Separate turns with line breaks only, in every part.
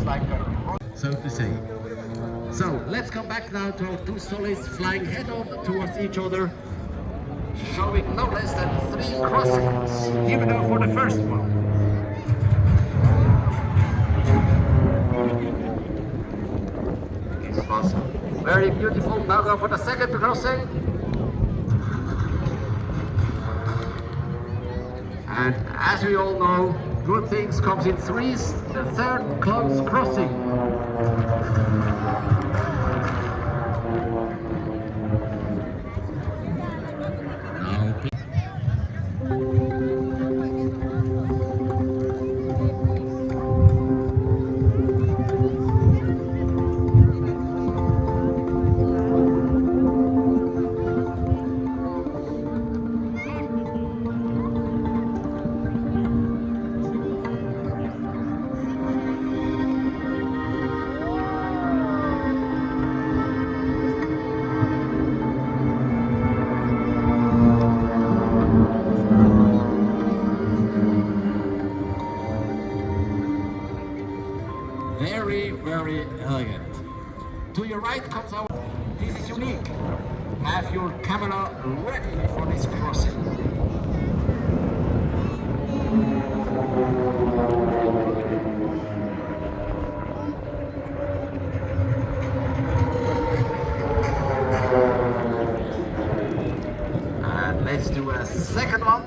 like so to say. So let's come back now to our two solids flying head on towards each other, showing no less than 3 crossings. Here we go for the first one. This was very beautiful. Now go for the second crossing. And as we all know, good things comes in threes. The third close crossing. Very elegant. To your right comes our... This is unique. Have your camera ready for this crossing. And let's do a second one.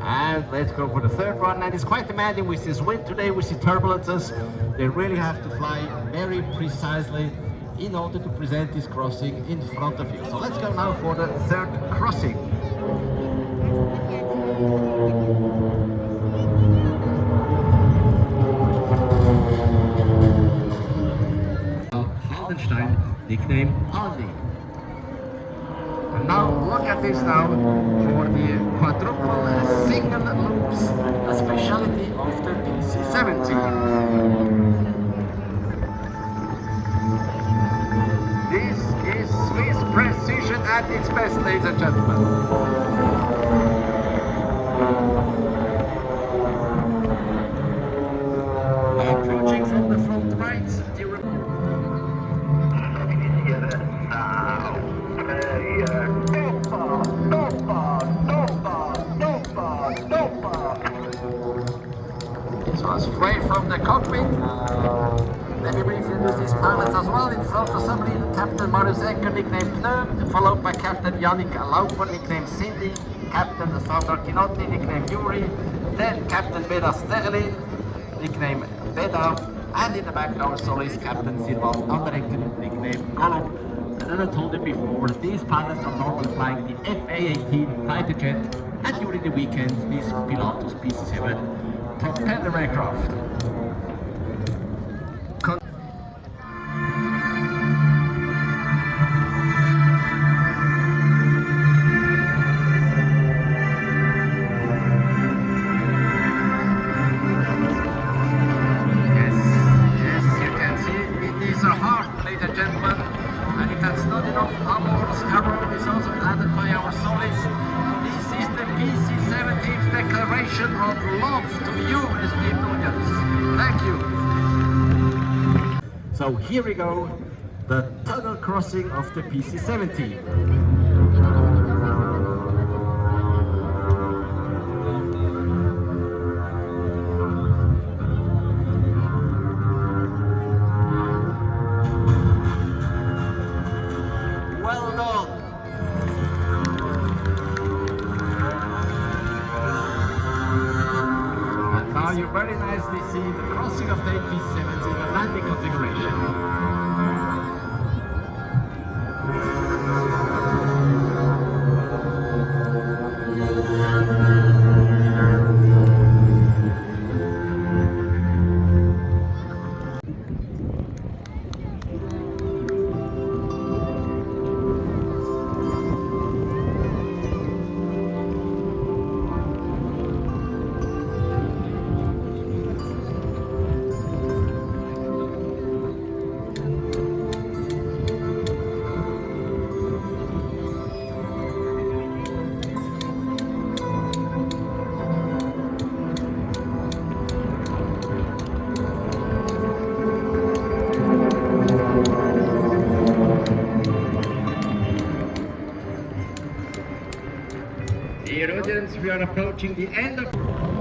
And let's go for the third one. And it's quite demanding with this wind today, with the turbulences. They really have to fly very precisely in order to present this crossing in front of you. So let's go now for the third crossing. Haldenstein, nickname Aldi. And now look at this now for the quadruple single loops, a specialty of the PC-7. This is Swiss precision at its best, ladies and gentlemen. Approaching from the front right, This was straight from the cockpit. Let me briefly introduce these pilots as well. In front of submarine, Captain Marius Ecker, nicknamed Knö, followed by Captain Yannick Lauper, nicknamed Cindy, Captain Sandra Kinotti, nicknamed Yuri, then Captain Beda Sterlin, nicknamed Beda, and in the back our soloist Captain Silvan Anderecken, nicknamed Gollum. And as I told you before, these pilots are normally flying the FA-18 fighter jet, and during the weekends these Pilatus PC-7 propeller aircraft. Declaration of love to you, esteemed audience. Thank you. So here we go, the tunnel crossing of the PC-7. Well done. Now you very nicely see the crossing of the PC-7s in the landing configuration. approaching the end of...